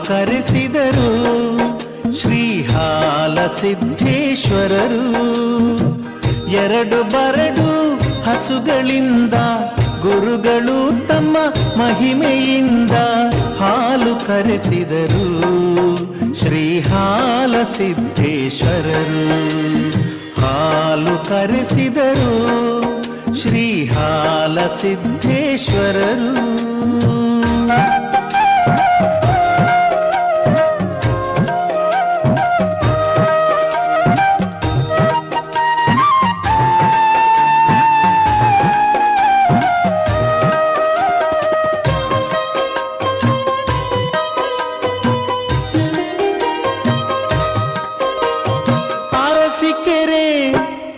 ಕರೆಸಿದರು ಶ್ರೀಹಾಲ ಸಿದ್ಧೇಶ್ವರರು. ಎರಡು ಬರಡು ಹಸುಗಳಿಂದ ಗುರುಗಳು ತಮ್ಮ ಮಹಿಮೆಯಿಂದ ಹಾಲು ಕರೆಸಿದರು ಶ್ರೀಹಾಲ ಸಿದ್ಧೇಶ್ವರರು. ಹಾಲು ಕರೆಸಿದರು ಶ್ರೀಹಾಲ ಸಿದ್ಧೇಶ್ವರರು.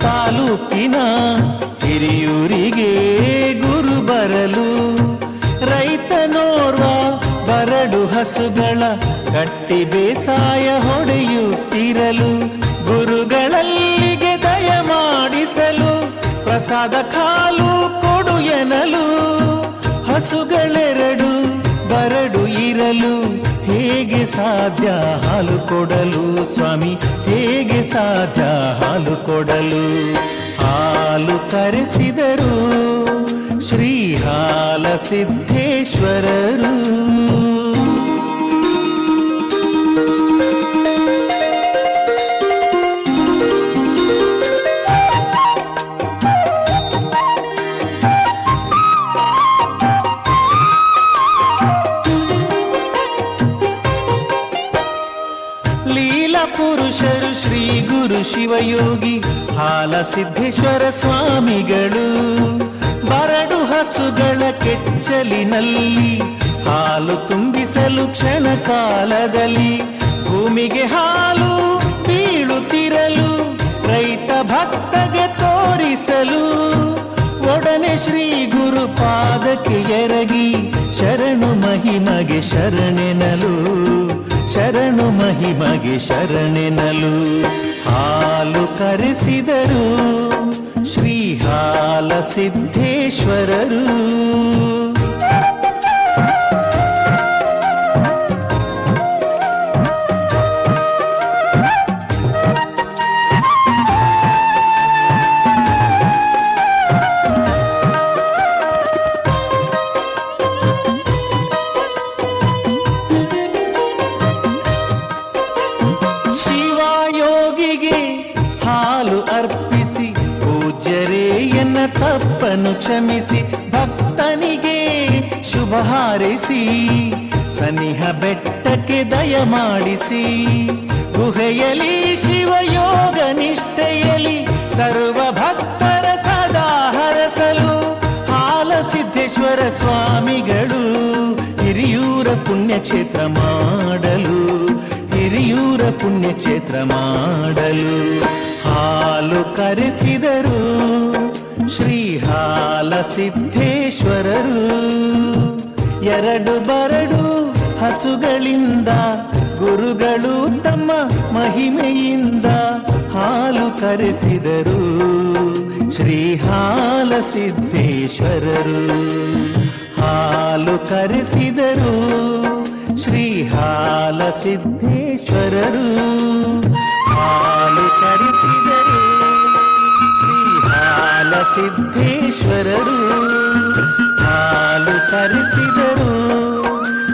ತಾಲೂಕಿನ ಹಿರಿಯೂರಿಗೆ ಗುರು ಬರಲು ರೈತನೋರ್ವ ಬರಡು ಹಸುಗಳ ಕಟ್ಟಿ ಬೇಸಾಯ ಹೊಡೆಯುತ್ತಿರಲು ಗುರುಗಳಲ್ಲಿಗೆ ದಯ ಮಾಡಿಸಲು ಪ್ರಸಾದ ಕಾಲು ಕೊಡು ಎನ್ನಲು ಹಸುಗಳೆರಡು ಬರಡು ಇರಲು ಹೇಗೆ ಸಾಧ್ಯ ಹಾಲು ಕೊಡಲು ಸ್ವಾಮಿ, ಹೇಗೆ ಸಾಧ್ಯ ಹಾಲು ಕೊಡಲು? ಹಾಲು ಕರೆಸಿದರು ಶ್ರೀಹಾಲ ಸಿದ್ಧೇಶ್ವರರು. ಪುರುಷರು ಶ್ರೀ ಗುರು ಶಿವಯೋಗಿ ಹಾಲ ಸಿದ್ಧೇಶ್ವರ ಸ್ವಾಮಿಗಳು ಬರಡು ಹಸುಗಳ ಕೆಚ್ಚಲಿನಲ್ಲಿ ಹಾಲು ತುಂಬಿಸಲು ಕ್ಷಣ ಕಾಲದಲ್ಲಿ ಭೂಮಿಗೆ ಹಾಲು ಬೀಳುತ್ತಿರಲು ರೈತ ಭಕ್ತಗೆ ತೋರಿಸಲು ಒಡನೆ ಶ್ರೀ ಗುರು ಪಾದಕ್ಕೆ ಎರಗಿ ಶರಣು ಮಹಿಮಗೆ ಶರಣೆನಲು, ಶರಣು ಮಹಿಮಗೆ ಶರಣೆನಲು. ಹಾಲು ಕರೆಸಿದರು ಶ್ರೀಹಾಲ ಸಿದ್ಧೇಶ್ವರರು. ಹಾಲು ಅರ್ಪಿಸಿ ಪೂಜ್ಯರೇಯನ ತಪ್ಪನು ಕ್ಷಮಿಸಿ ಭಕ್ತನಿಗೆ ಶುಭ ಹಾರೈಸಿ ಸನಿಹ ಬೆಟ್ಟಕ್ಕೆ ದಯ ಮಾಡಿಸಿ ಗುಹೆಯಲಿ ಶಿವಯೋಗ ನಿಷ್ಠೆಯಲಿ ಸರ್ವ ಭಕ್ತರ ಸದಾ ಹರಸಲು ಹಾಲ ಸಿದ್ಧೇಶ್ವರ ಸ್ವಾಮಿಗಳು ಹಿರಿಯೂರ ಪುಣ್ಯಕ್ಷೇತ್ರ ಮಾಡಲು, ಹಿರಿಯೂರ ಪುಣ್ಯಕ್ಷೇತ್ರ ಮಾಡಲು ಹಾಲು ಕರೆಸಿದರು ಶ್ರೀಹಾಲ ಸಿದ್ಧೇಶ್ವರರು. ಎರಡು ಬರಡು ಹಸುಗಳಿಂದ ಗುರುಗಳು ತಮ್ಮ ಮಹಿಮೆಯಿಂದ ಹಾಲು ಕರೆಸಿದರು ಶ್ರೀಹಾಲ ಸಿದ್ಧೇಶ್ವರರು. ಹಾಲು ಕರೆಸಿದರು ಶ್ರೀಹಾಲ ಸಿದ್ಧೇಶ್ವರರು. ಹಾಲು ಕರೆಸಿದರು ಶ್ರೀಹಾಲ ಸಿದ್ಧೇಶ್ವರರು. ಹಾಲು ಕರೆಸಿದರು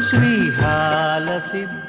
ಶ್ರೀಹಾಲ ಸಿದ್ಧ